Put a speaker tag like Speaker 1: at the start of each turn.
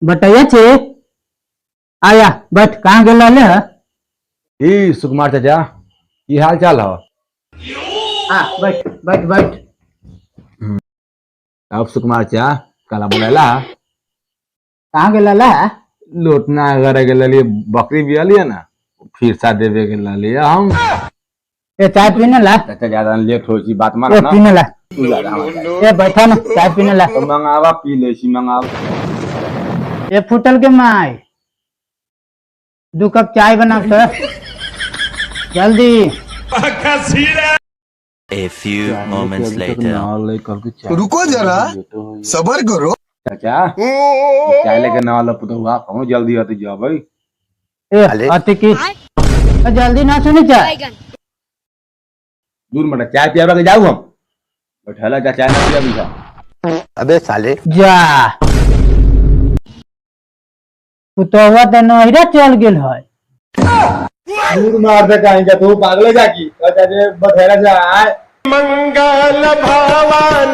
Speaker 1: बटैया छे आया बैठ कहाँ गेला ले
Speaker 2: ई सुकुमार चाचा की हाल चाल हो?
Speaker 1: बैठ बैठ बैठ।
Speaker 2: अब सुकुमार चाचा काला बोलेला
Speaker 1: कहाँ गेला ला?
Speaker 2: लोटना अगर गेलिए बकरी बियालिए ना फिर सा देवे गेलिए हम।
Speaker 1: ए चाय पीने ला।
Speaker 2: चाचा ज्यादा लेट हो सी बात
Speaker 1: ए
Speaker 2: मानो ना
Speaker 1: पीने ला।
Speaker 2: तू ज्यादा
Speaker 1: ए बैठा ना चाय पीने ला।
Speaker 2: तो मंगावा पी ले सी मंगावा।
Speaker 1: ए फुटल के माय 2 कप चाय बनाओ तो जल्दी।
Speaker 3: A few moments later.
Speaker 4: रुको जरा सबर करो।
Speaker 2: चाचा चाय लेके ना वाला पुतहुआ कौन जल्दी आते जा भाई।
Speaker 1: ए आते की जल्दी ना सुनी चाय।
Speaker 2: दूर मत चाय पियावा के जाऊ हम बैठला जा चाय ना पिया भी
Speaker 4: अबे साले
Speaker 1: जा पुतवा त नहिरा चल गेल है।
Speaker 2: दूर मार दे कहीं जा तू पागल जाकी चाचा जे बथेरा जा आए
Speaker 4: मंगल भवन